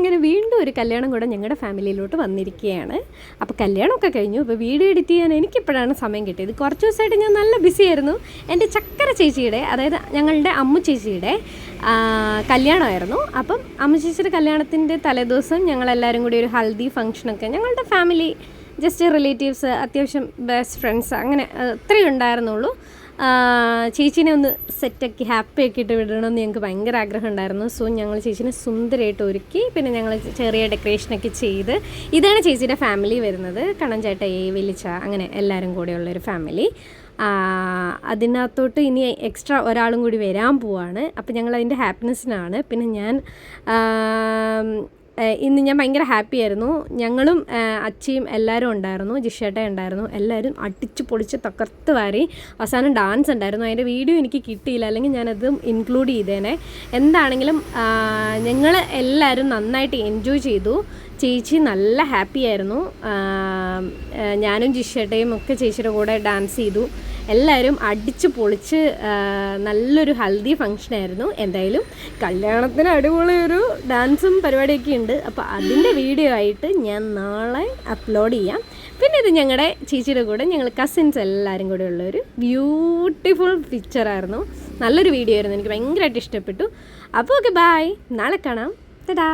അങ്ങനെ വീണ്ടും ഒരു കല്യാണം കൂടെ ഞങ്ങളുടെ ഫാമിലിയിലോട്ട് വന്നിരിക്കുകയാണ്. അപ്പോൾ കല്യാണമൊക്കെ കഴിഞ്ഞു. ഇപ്പോൾ വീഡിയോ എഡിറ്റ് ചെയ്യാൻ എനിക്കിപ്പോഴാണ് സമയം കിട്ടിയത്. കുറച്ച് ദിവസമായിട്ട് ഞാൻ നല്ല ബിസി ആയിരുന്നു. എൻ്റെ ചക്കര ചേച്ചിയുടെ, അതായത് ഞങ്ങളുടെ അമ്മു ചേച്ചിയുടെ കല്യാണമായിരുന്നു. അപ്പം അമ്മു ചേച്ചിയുടെ കല്യാണത്തിൻ്റെ തലേദിവസം ഞങ്ങളെല്ലാവരും കൂടി ഒരു ഹൽദി ഫംഗ്ഷനൊക്കെ, ഞങ്ങളുടെ ഫാമിലി ജസ്റ്റ് റിലേറ്റീവ്സ്, അത്യാവശ്യം ബെസ്റ്റ് ഫ്രണ്ട്സ്, അങ്ങനെ അത്രയും ഉണ്ടായിരുന്നുള്ളൂ. ചേച്ചീനെ ഒന്ന് സെറ്റാക്കി ഹാപ്പി ആക്കിയിട്ട് വിടണമെന്ന് ഞങ്ങൾക്ക് ഭയങ്കര ആഗ്രഹം ഉണ്ടായിരുന്നു. സോ ഞങ്ങൾ ചേച്ചീനെ സുന്ദരമായിട്ട് ഒരുക്കി. പിന്നെ ഞങ്ങൾ ചെറിയ ഡെക്കറേഷനൊക്കെ ചെയ്ത്, ഇതാണ് ചേച്ചിയുടെ ഫാമിലി വരുന്നത്. കണ്ണൻചേട്ട, വലിച്ച, അങ്ങനെ എല്ലാവരും കൂടെയുള്ളൊരു ഫാമിലി. അതിനകത്തോട്ട് ഇനി എക്സ്ട്രാ ഒരാളും കൂടി വരാൻ പോവാണ്. അപ്പോൾ ഞങ്ങളതിൻ്റെ ഹാപ്പിനെസ്സിനാണ്. പിന്നെ ഇന്ന് ഞാൻ ഭയങ്കര ഹാപ്പി ആയിരുന്നു. ഞങ്ങളും അച്ചിയും എല്ലാവരും ഉണ്ടായിരുന്നു, ജിഷേട്ട ഉണ്ടായിരുന്നു. എല്ലാവരും അടിച്ച് പൊളിച്ച് തകർത്ത് വാരി. അവസാനം ഡാൻസ് ഉണ്ടായിരുന്നു. അതിൻ്റെ വീഡിയോ എനിക്ക് കിട്ടിയില്ല, അല്ലെങ്കിൽ ഞാനതും ഇൻക്ലൂഡ് ചെയ്തേനെ. എന്താണെങ്കിലും ഞങ്ങൾ എല്ലാവരും നന്നായിട്ട് എൻജോയ് ചെയ്തു. ചേച്ചി നല്ല ഹാപ്പി ആയിരുന്നു. ഞാനും ജിഷേട്ടയും ഒക്കെ ചേച്ചിയുടെ കൂടെ ഡാൻസ് ചെയ്തു. എല്ലാവരും അടിച്ച് പൊളിച്ച് നല്ലൊരു ഹൽദി ഫംഗ്ഷനായിരുന്നു. എന്തായാലും കല്യാണത്തിന് അടിപൊളിയൊരു ഡാൻസും പരിപാടിയൊക്കെ ഉണ്ട്. അപ്പോൾ അതിൻ്റെ വീഡിയോ ആയിട്ട് ഞാൻ നാളെ അപ്ലോഡ് ചെയ്യാം. പിന്നെ ഇത് ഞങ്ങളുടെ ചേച്ചിയുടെ കൂടെ ഞങ്ങൾ കസിൻസ് എല്ലാവരും കൂടെ ഉള്ളൊരു ബ്യൂട്ടിഫുൾ പിക്ചറായിരുന്നു. നല്ലൊരു വീഡിയോ ആയിരുന്നു. എനിക്ക് ഭയങ്കരമായിട്ട് ഇഷ്ടപ്പെട്ടു. അപ്പോൾ ഓക്കെ, ബായ്, നാളെ കാണാം. ടാ.